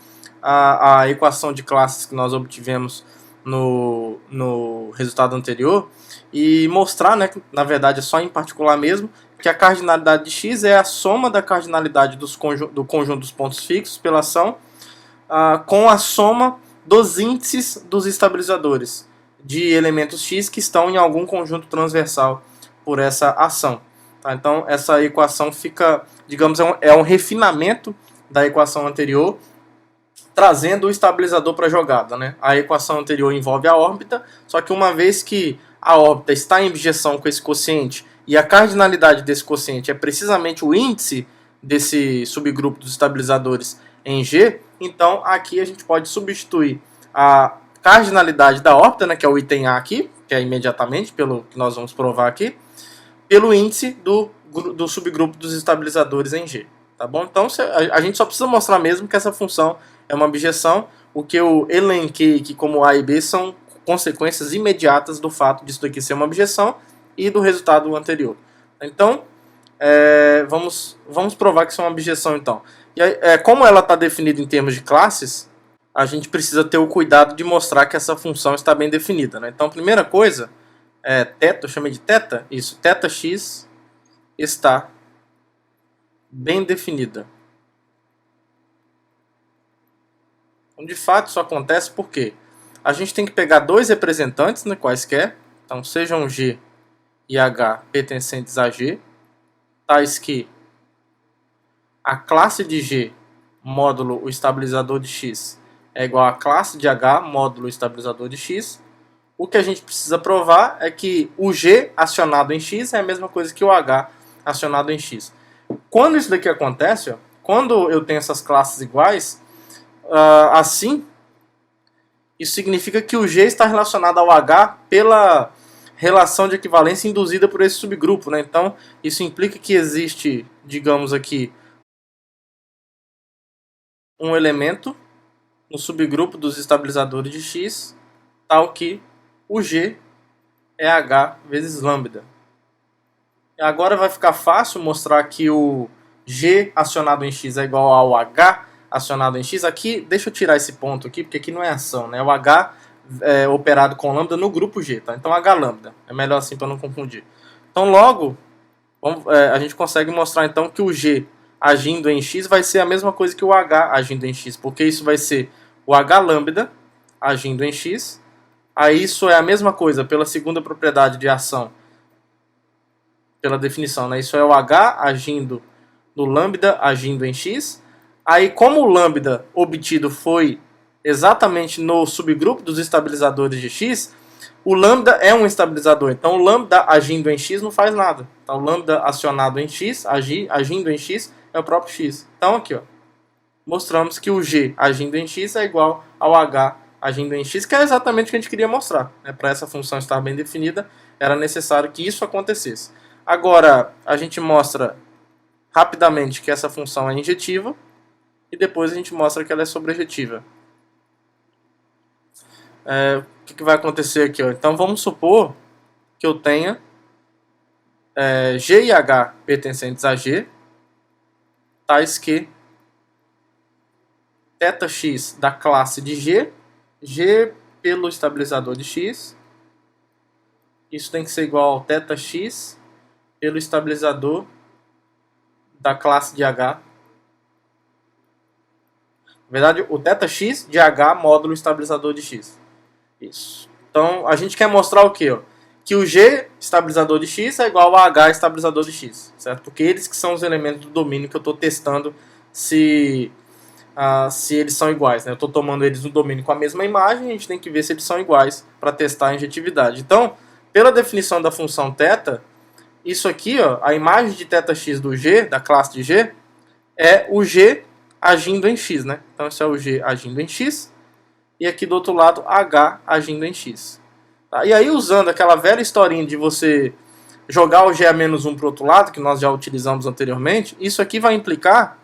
a equação de classes que nós obtivemos no resultado anterior e mostrar, né, que na verdade é só em particular mesmo, que a cardinalidade de x é a soma da cardinalidade do conjunto dos pontos fixos pela ação com a soma dos índices dos estabilizadores de elementos x que estão em algum conjunto transversal por essa ação. Tá? Então essa equação fica, digamos, é um refinamento da equação anterior, trazendo o estabilizador para a jogada. Né? A equação anterior envolve a órbita, só que uma vez que a órbita está em bijeção com esse quociente e a cardinalidade desse quociente é precisamente o índice desse subgrupo dos estabilizadores em G, então aqui a gente pode substituir a cardinalidade da órbita, né, que é o item A aqui, que é imediatamente, pelo que nós vamos provar aqui, pelo índice do subgrupo dos estabilizadores em G. Tá bom? Então a gente só precisa mostrar mesmo que essa função é uma bijeção. O que eu elenquei aqui como A e B são consequências imediatas do fato disso daqui ser uma objeção e do resultado anterior. Então, vamos provar que isso é uma objeção, então. E aí, como ela está definida em termos de classes, a gente precisa ter o cuidado de mostrar que essa função está bem definida, né? Então, a primeira coisa é θ, eu chamei de θ, isso, θx está bem definida. Então, de fato, isso acontece porque a gente tem que pegar dois representantes, né, quaisquer, então sejam G e H pertencentes a G, tais que a classe de G módulo o estabilizador de X é igual à classe de H módulo o estabilizador de X. O que a gente precisa provar é que o G acionado em X é a mesma coisa que o H acionado em X. Quando isso daqui acontece, ó, quando eu tenho essas classes iguais, assim, isso significa que o G está relacionado ao H pela relação de equivalência induzida por esse subgrupo, né? Então, isso implica que existe, digamos aqui, um elemento no subgrupo dos estabilizadores de X, tal que o G é H vezes lambda. E agora vai ficar fácil mostrar que o G acionado em X é igual ao H acionado em X. Aqui, deixa eu tirar esse ponto aqui, porque aqui não é ação, né? O H é operado com lambda no grupo G, tá? Então H lambda. É melhor assim para não confundir. Então logo, a gente consegue mostrar então que o G agindo em X vai ser a mesma coisa que o H agindo em X, porque isso vai ser o H lambda agindo em X. Aí isso é a mesma coisa pela segunda propriedade de ação, pela definição, né? Isso é o H agindo no lambda agindo em X. Aí, como o lambda obtido foi exatamente no subgrupo dos estabilizadores de X, o lambda é um estabilizador. Então, o lambda agindo em X não faz nada. Então, o lambda acionado em X, agindo em X, é o próprio X. Então, aqui, ó, mostramos que o G agindo em X é igual ao H agindo em X, que é exatamente o que a gente queria mostrar. Para essa função estar bem definida, era necessário que isso acontecesse. Agora, a gente mostra rapidamente que essa função é injetiva e depois a gente mostra que ela é sobrejetiva. O que vai acontecer aqui? Ó? Então, vamos supor que eu tenha G e H pertencentes a G, tais que θx da classe de G, G pelo estabilizador de X, isso tem que ser igual ao θx pelo estabilizador da classe de H. Na verdade, o θx de H módulo estabilizador de X. Isso. Então, a gente quer mostrar o quê? Ó? Que o G estabilizador de X é igual a H estabilizador de X, certo? Porque eles que são os elementos do domínio que eu estou testando se eles são iguais, né? Eu estou tomando eles no domínio com a mesma imagem, a gente tem que ver se eles são iguais para testar a injetividade. Então, pela definição da função θ, isso aqui, ó, a imagem de θx do G, da classe de G, é o G agindo em X, né? Então, esse é o G agindo em X, e aqui do outro lado, H agindo em X. Tá? E aí, usando aquela velha historinha de você jogar o G a menos 1 para o outro lado, que nós já utilizamos anteriormente, isso aqui vai implicar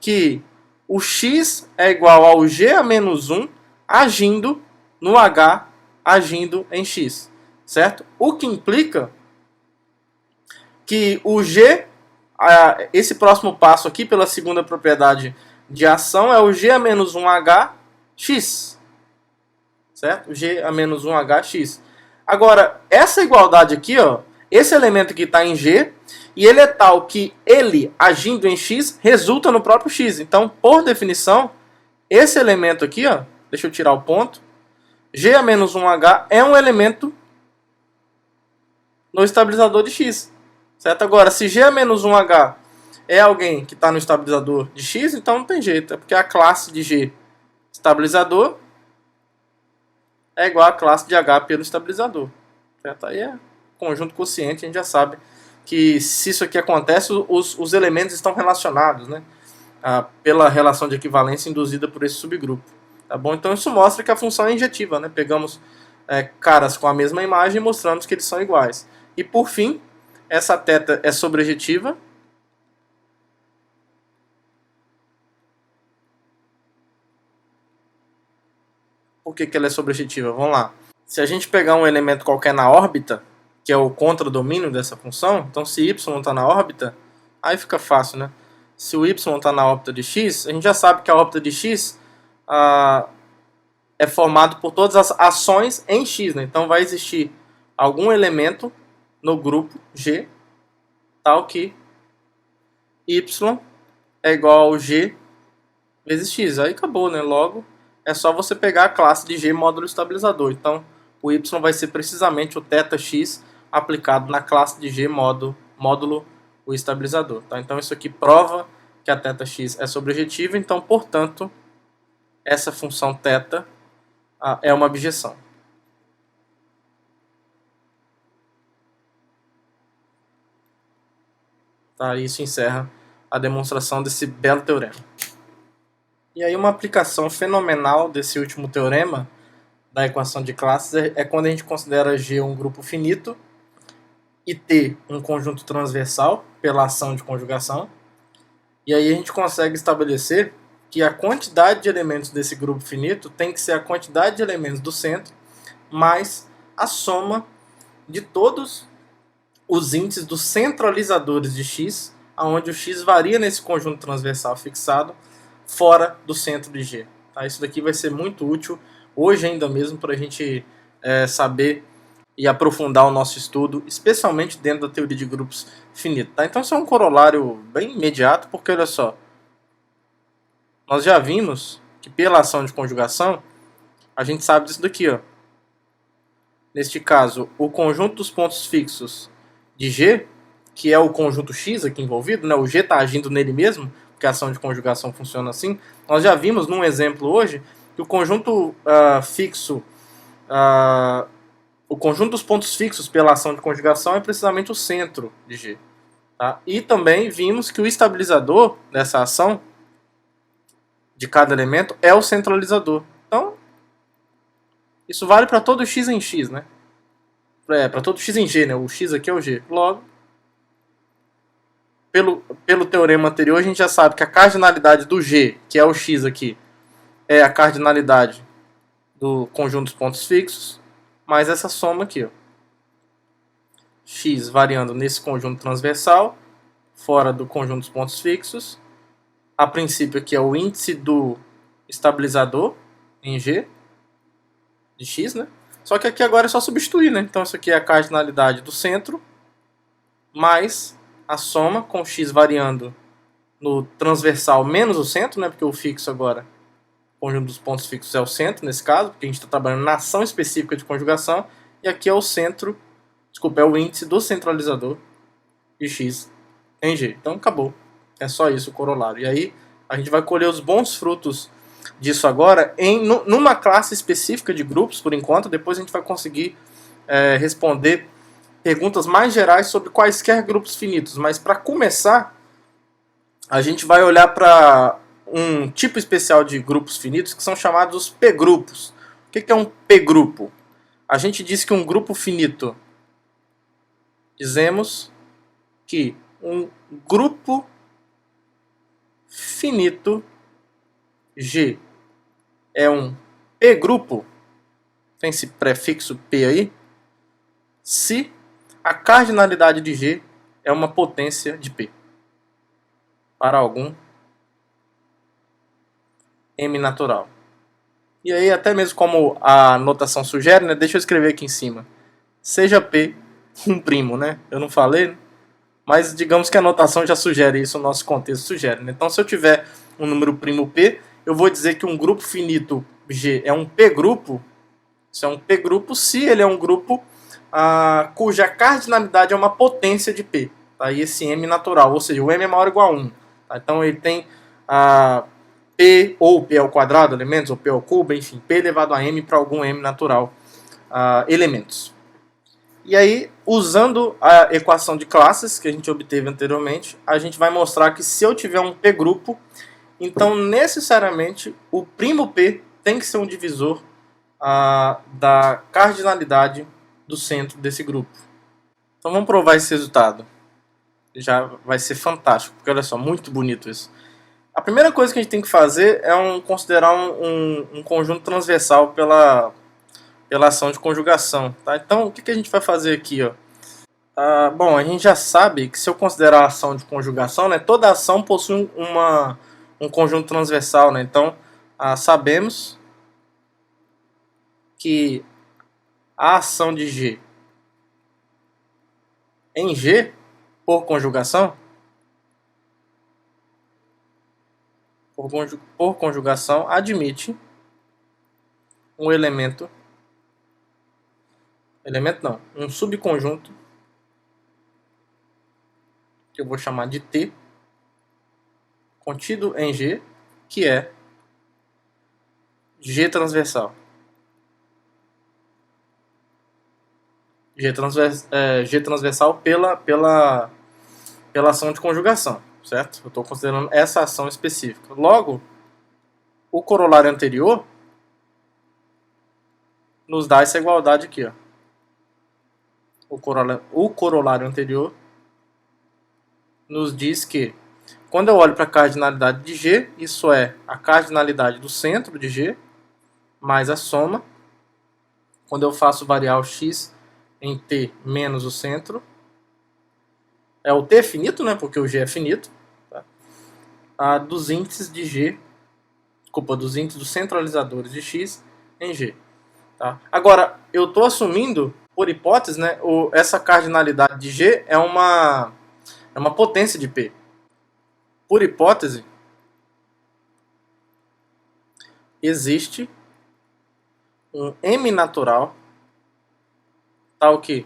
que o X é igual ao G a menos 1 agindo no H agindo em X, certo? O que implica que o G, esse próximo passo aqui, pela segunda propriedade de ação, é o G a menos 1H X, certo? O G a menos 1H X. Agora, essa igualdade aqui, ó, esse elemento que está em G, e ele é tal que ele, agindo em X, resulta no próprio X. Então, por definição, esse elemento aqui, ó, deixa eu tirar o ponto, G a menos 1H é um elemento no estabilizador de X. Certo? Agora, se G a menos 1H é alguém que está no estabilizador de X, então não tem jeito. É porque a classe de G estabilizador é igual à classe de H pelo estabilizador. Certo? Aí é conjunto quociente, a gente já sabe que se isso aqui acontece, os elementos estão relacionados, né? Pela relação de equivalência induzida por esse subgrupo. Tá bom? Então isso mostra que a função é injetiva, né? Pegamos caras com a mesma imagem e mostramos que eles são iguais. E por fim, essa θ é sobrejetiva. Por que ela é sobrejetiva? Vamos lá. Se a gente pegar um elemento qualquer na órbita, que é o contradomínio dessa função, então se y está na órbita, aí fica fácil, né? Se o y está na órbita de x, a gente já sabe que a órbita de x é formado por todas as ações em x, né? Então vai existir algum elemento no grupo G, tal que y é igual ao g vezes x. Aí acabou, né? Logo, é só você pegar a classe de G módulo estabilizador. Então, o y vai ser precisamente o θx aplicado na classe de G módulo o estabilizador. Tá? Então, isso aqui prova que a θx é sobrejetiva. Então, portanto, essa função θ é uma abjeção. Tá? Isso encerra a demonstração desse belo teorema. E aí uma aplicação fenomenal desse último teorema da equação de classes é quando a gente considera G um grupo finito e T um conjunto transversal pela ação de conjugação. E aí a gente consegue estabelecer que a quantidade de elementos desse grupo finito tem que ser a quantidade de elementos do centro mais a soma de todos os índices dos centralizadores de x, onde o x varia nesse conjunto transversal fixado fora do centro de G. Tá? Isso daqui vai ser muito útil hoje ainda mesmo para a gente saber e aprofundar o nosso estudo, especialmente dentro da teoria de grupos finitos. Tá? Então isso é um corolário bem imediato, porque olha só, nós já vimos que pela ação de conjugação, a gente sabe disso daqui, ó. Neste caso, o conjunto dos pontos fixos de G, que é o conjunto X aqui envolvido, né? O G está agindo nele mesmo, porque a ação de conjugação funciona assim. Nós já vimos num exemplo hoje que o conjunto fixo, o conjunto dos pontos fixos pela ação de conjugação é precisamente o centro de G. Tá? E também vimos que o estabilizador dessa ação de cada elemento é o centralizador. Então, isso vale para todo x em x, né? Para todo x em g, né? O x aqui é o g. Logo, pelo teorema anterior, a gente já sabe que a cardinalidade do g, que é o x aqui, é a cardinalidade do conjunto dos pontos fixos, mais essa soma aqui, ó. X variando nesse conjunto transversal, fora do conjunto dos pontos fixos. A princípio aqui é o índice do estabilizador em G, de x, né? Só que aqui agora é só substituir, né? Então isso aqui é a cardinalidade do centro, mais a soma com x variando no transversal menos o centro, né? Porque o fixo agora, o conjunto dos pontos fixos é o centro nesse caso, porque a gente está trabalhando na ação específica de conjugação, e aqui é o centro, desculpa, é o índice do centralizador de x em G. Então acabou. É só isso o corolário. E aí a gente vai colher os bons frutos disso agora numa classe específica de grupos, por enquanto. Depois a gente vai conseguir responder perguntas mais gerais sobre quaisquer grupos finitos. Mas para começar, a gente vai olhar para um tipo especial de grupos finitos que são chamados p-grupos. O que é um p-grupo? A gente diz que um grupo finito, dizemos que um grupo finito G é um p-grupo, tem esse prefixo p aí, se a cardinalidade de G é uma potência de P para algum M natural. E aí, até mesmo como a notação sugere, né, deixa eu escrever aqui em cima, seja P um primo, né? Eu não falei, né? Mas digamos que a notação já sugere isso, o nosso contexto sugere, né? Então, se eu tiver um número primo P, eu vou dizer que um grupo finito G é um P-grupo. Isso é um P-grupo se ele é um grupo cuja cardinalidade é uma potência de P. Tá? E esse M natural, ou seja, o M é maior ou igual a 1. Tá? Então, ele tem P ou P ao quadrado, elementos, ou P ao cubo, enfim, P elevado a M para algum M natural, elementos. E aí, usando a equação de classes que a gente obteve anteriormente, a gente vai mostrar que se eu tiver um P-grupo, então necessariamente o primo P tem que ser um divisor da cardinalidade do centro desse grupo. Então vamos provar esse resultado. Já vai ser fantástico, porque olha só, muito bonito isso. A primeira coisa que a gente tem que fazer é considerar um conjunto transversal pela ação de conjugação. Tá? Então, o que a gente vai fazer aqui? Ó? Bom, a gente já sabe que se eu considerar a ação de conjugação, né, toda ação possui um conjunto transversal. Né? Então, sabemos que a ação de G em G, por conjugação, admite um um subconjunto, que eu vou chamar de T, contido em G, que é G transversal. G transversal pela ação de conjugação, certo? Eu estou considerando essa ação específica. Logo, o corolário anterior nos dá essa igualdade aqui. Ó. O corolário anterior nos diz que, quando eu olho para a cardinalidade de G, isso é a cardinalidade do centro de G, mais a soma. Quando eu faço variar o x em t menos o centro, é o t finito, né, porque o G é finito, tá? Dos índices de G, dos índices dos centralizadores de x em G. Tá? Agora, eu estou assumindo, por hipótese, né, essa cardinalidade de G é uma potência de P. Por hipótese, existe um M natural tal que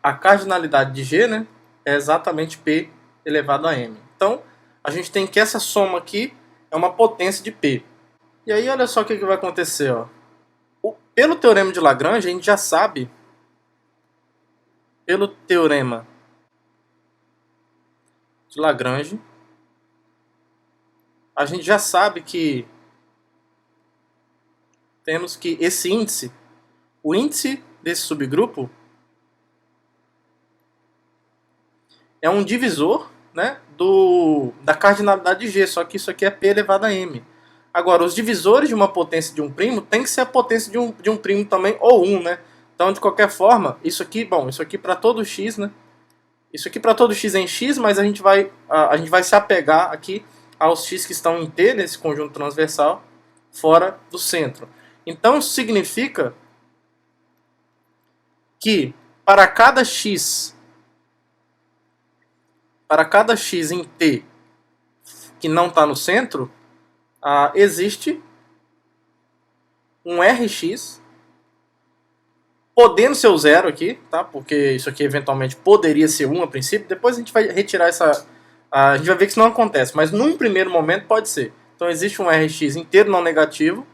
a cardinalidade de G, né, é exatamente P elevado a M. Então, a gente tem que essa soma aqui é uma potência de P. E aí, olha só o que vai acontecer. Ó. Pelo teorema de Lagrange, a gente já sabe, pelo teorema de Lagrange, a gente já sabe que temos que esse índice, o índice desse subgrupo, é um divisor, né, da cardinalidade de G, só que isso aqui é P elevado a M. Agora, os divisores de uma potência de um primo tem que ser a potência de um primo também, ou 1, né? Então, de qualquer forma, isso aqui para todo x, né? Isso aqui para todo x em x, mas a gente vai se apegar aqui aos x que estão em T, nesse conjunto transversal, fora do centro. Então, isso significa que para cada x em T que não está no centro, existe um Rx, podendo ser o zero aqui, tá? Porque isso aqui eventualmente poderia ser 1 a princípio, depois a gente vai retirar a gente vai ver que isso não acontece, mas num primeiro momento pode ser. Então existe um Rx inteiro não negativo,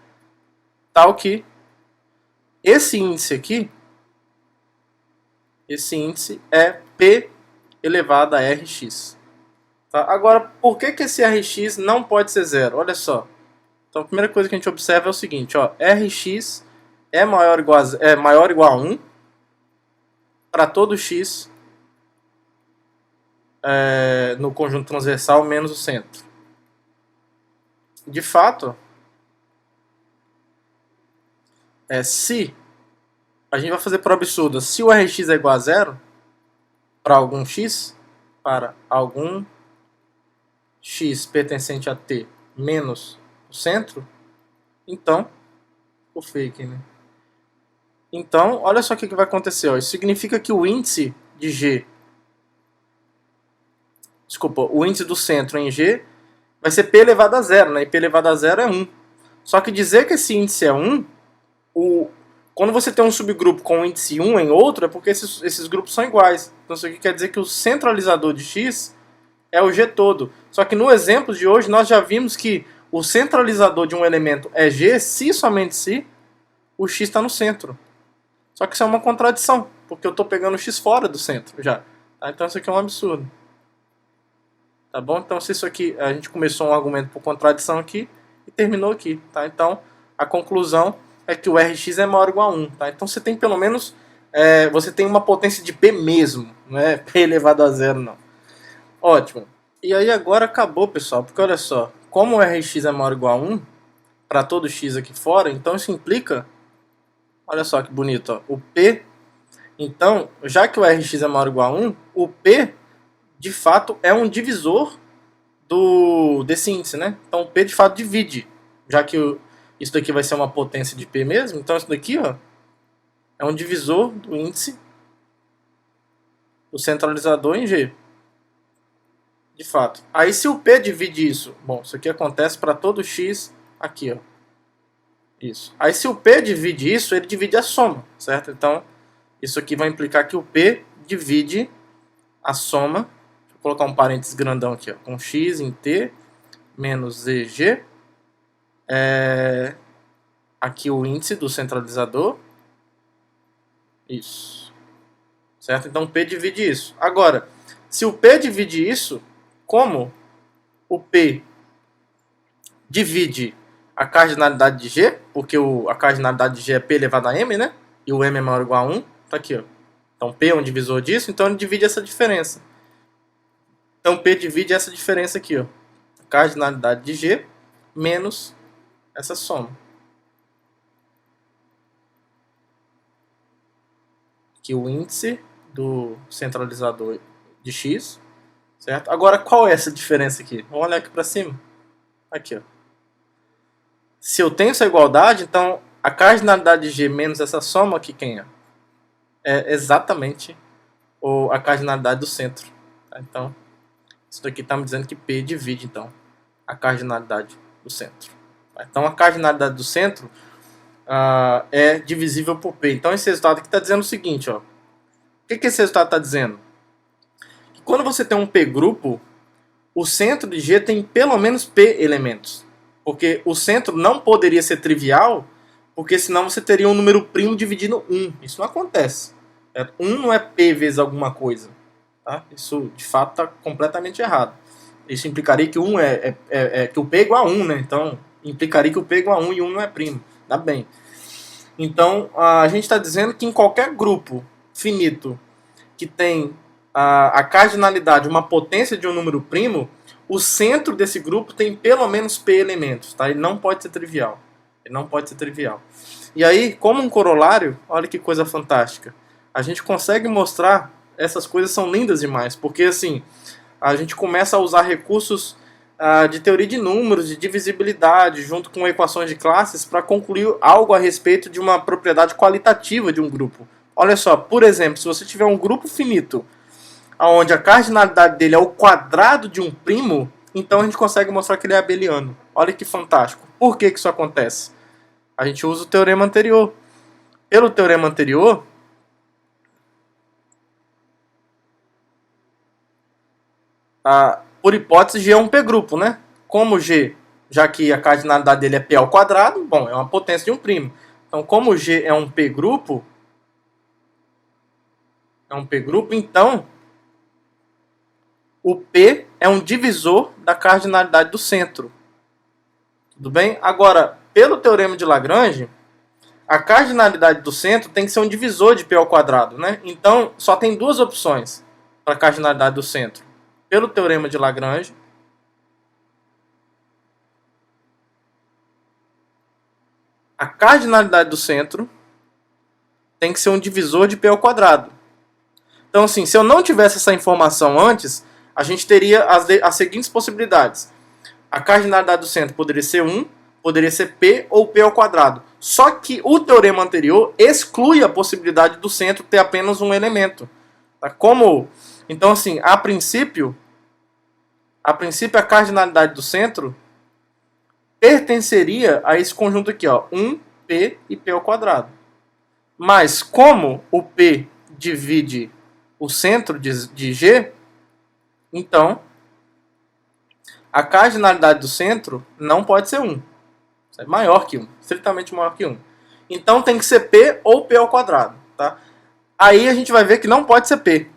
tal que esse índice aqui, esse índice é P elevado a Rx. Tá? Agora, por que esse Rx não pode ser zero? Olha só. Então, a primeira coisa que a gente observa é o seguinte, ó, Rx é maior ou igual a 1 para todo x no conjunto transversal menos o centro. De fato, se a gente vai fazer por absurdo, se o Rx é igual a zero para algum x pertencente a t menos o centro, então, o fake, né? Então, olha só o que vai acontecer. Ó. Isso significa que o índice de G, o índice do centro em G vai ser P elevado a zero, né? E P elevado a zero é 1. Só que dizer que esse índice é 1, quando você tem um subgrupo com o índice 1 em outro, é porque esses grupos são iguais. Então isso aqui quer dizer que o centralizador de x é o G todo. Só que no exemplo de hoje nós já vimos que o centralizador de um elemento é G se e somente se o x está no centro. Só que isso é uma contradição, porque eu estou pegando o x fora do centro já. Tá? Então isso aqui é um absurdo. Tá bom? Então se isso aqui, a gente começou um argumento por contradição aqui e terminou aqui. Tá? Então a conclusão é que o Rx é maior ou igual a 1. Tá? Então você tem pelo menos você tem uma potência de P mesmo, não é P elevado a zero não. Ótimo. E aí agora acabou, pessoal, porque olha só, como o Rx é maior ou igual a 1, para todo x aqui fora, então isso implica, olha só que bonito, ó, o P, então, já que o Rx é maior ou igual a 1, o P, de fato, é um divisor desse índice, né? Então o P, de fato, divide, já que isso daqui vai ser uma potência de P mesmo, então isso daqui, ó, é um divisor do índice do centralizador em G. De fato. Aí se o P divide isso, bom, isso aqui acontece para todo x aqui, ó. Isso. Aí se o P divide isso, ele divide a soma, certo? Então, isso aqui vai implicar que o P divide a soma. Deixa eu colocar um parênteses grandão aqui, ó, com x em t menos EG. Aqui o índice do centralizador. Isso. Certo? Então, P divide isso. Agora, se o P divide isso, como o P divide a cardinalidade de G, porque a cardinalidade de G é P elevado a M, né? E o M é maior ou igual a 1, tá aqui, ó. Então P é um divisor disso, então ele divide essa diferença. Então P divide essa diferença aqui, ó. A cardinalidade de G menos essa soma. Aqui o índice do centralizador de X. Certo? Agora, qual é essa diferença aqui? Vamos olhar aqui para cima. Aqui, ó. Se eu tenho essa igualdade, então a cardinalidade de G menos essa soma aqui, quem é? É exatamente a cardinalidade do centro. Tá? Então, isso daqui está me dizendo que P divide, então, a cardinalidade do centro. Tá? Então, a cardinalidade do centro é divisível por P. Então, esse resultado aqui está dizendo o seguinte, ó. O que esse resultado está dizendo? Quando você tem um P grupo, o centro de G tem pelo menos P elementos. Porque o centro não poderia ser trivial, porque senão você teria um número primo dividindo 1. Isso não acontece. 1 não é P vezes alguma coisa. Tá? Isso, de fato, está completamente errado. Isso implicaria que que o P é igual a 1, né? Então, implicaria que o P é igual a 1 e 1 não é primo. Dá bem. Então, a gente está dizendo que em qualquer grupo finito que tem a cardinalidade, uma potência de um número primo, o centro desse grupo tem pelo menos P elementos, tá? Ele não pode ser trivial. Ele não pode ser trivial. E aí, como um corolário, olha que coisa fantástica. A gente consegue mostrar, essas coisas são lindas demais, porque assim, a gente começa a usar recursos de teoria de números, de divisibilidade, junto com equações de classes, para concluir algo a respeito de uma propriedade qualitativa de um grupo. Olha só, por exemplo, se você tiver um grupo finito, onde a cardinalidade dele é o quadrado de um primo, então a gente consegue mostrar que ele é abeliano. Olha que fantástico. Por que isso acontece? A gente usa o teorema anterior. Pelo teorema anterior, por hipótese, G é um P grupo, né? Como G, já que a cardinalidade dele é P ao quadrado, bom, é uma potência de um primo. Então, como G é um P grupo, então o P é um divisor da cardinalidade do centro. Tudo bem? Agora, pelo teorema de Lagrange, a cardinalidade do centro tem que ser um divisor de P ao quadrado, né? Então, só tem duas opções para a cardinalidade do centro. Pelo teorema de Lagrange, a cardinalidade do centro tem que ser um divisor de P ao quadrado. Então, assim, se eu não tivesse essa informação antes, a gente teria as seguintes possibilidades. A cardinalidade do centro poderia ser 1, poderia ser P ou P ao quadrado. Só que o teorema anterior exclui a possibilidade do centro ter apenas um elemento. Tá? Então, assim, a princípio, a cardinalidade do centro pertenceria a esse conjunto aqui, ó, 1, P e P ao quadrado. Mas como o P divide o centro de G, então a cardinalidade do centro não pode ser 1. É maior que 1, estritamente maior que 1. Então tem que ser P ou P ao quadrado. Tá? Aí a gente vai ver que não pode ser P.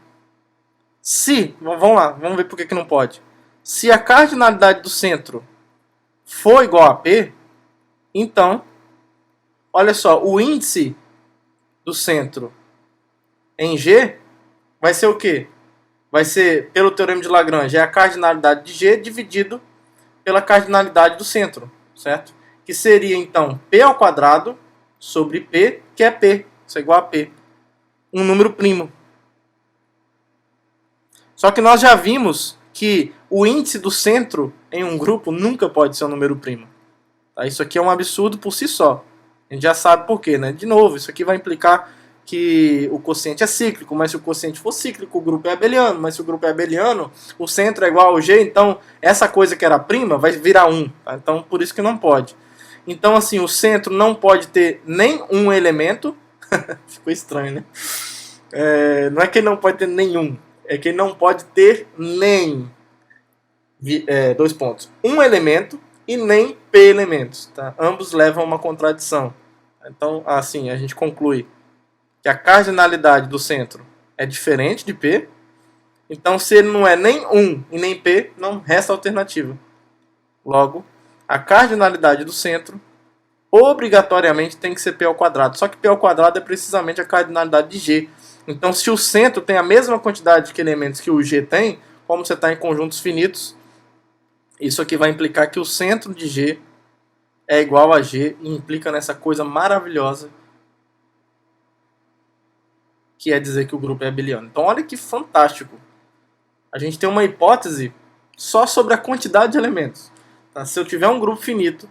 Vamos lá, vamos ver por que não pode. Se a cardinalidade do centro for igual a P, então, olha só, o índice do centro em G vai ser o quê? Vai ser, pelo teorema de Lagrange, é a cardinalidade de G dividido pela cardinalidade do centro, certo? que seria então P ao quadrado sobre P, que é P, isso é igual a P. Um número primo. Só que nós já vimos que o índice do centro em um grupo nunca pode ser um número primo. Tá? Isso aqui é um absurdo por si só. A gente já sabe por quê, né? De novo, isso aqui vai implicar que o quociente é cíclico, mas se o quociente for cíclico, o grupo é abeliano. Mas se o grupo é abeliano, o centro é igual ao G, então essa coisa que era prima vai virar 1. Tá? Então, por isso que não pode. Então, assim, o centro não pode ter nem um elemento. Ficou estranho, né? Não é que ele não pode ter nenhum. É que ele não pode ter nem... dois pontos. Um elemento e nem P elementos. Tá? Ambos levam a uma contradição. Então, assim, a gente conclui que a cardinalidade do centro é diferente de P. Então, se ele não é nem 1 e nem P, não resta alternativa. Logo, a cardinalidade do centro obrigatoriamente tem que ser P ao quadrado. Só que P ao quadrado é precisamente a cardinalidade de G. Então, se o centro tem a mesma quantidade de elementos que o G tem, como você está em conjuntos finitos, isso aqui vai implicar que o centro de G é igual a G e implica nessa coisa maravilhosa que é dizer que o grupo é abeliano. Então olha que fantástico. A gente tem uma hipótese só sobre a quantidade de elementos. Tá? Se eu tiver um grupo finito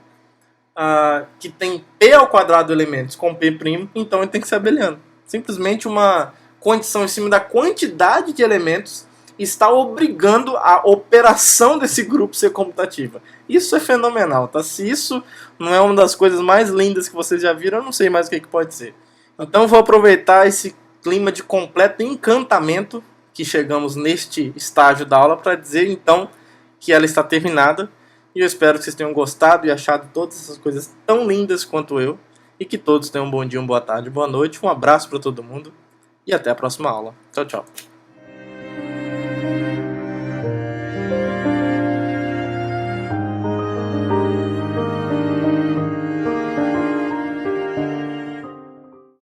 que tem P ao quadrado elementos com P', então ele tem que ser abeliano. Simplesmente uma condição em cima da quantidade de elementos está obrigando a operação desse grupo ser comutativa. Isso é fenomenal, tá? Se isso não é uma das coisas mais lindas que vocês já viram, eu não sei mais o que pode ser. Então vou aproveitar esse clima de completo encantamento que chegamos neste estágio da aula para dizer então que ela está terminada. E eu espero que vocês tenham gostado e achado todas essas coisas tão lindas quanto eu. E que todos tenham um bom dia, uma boa tarde, boa noite. Um abraço para todo mundo e até a próxima aula. Tchau, tchau.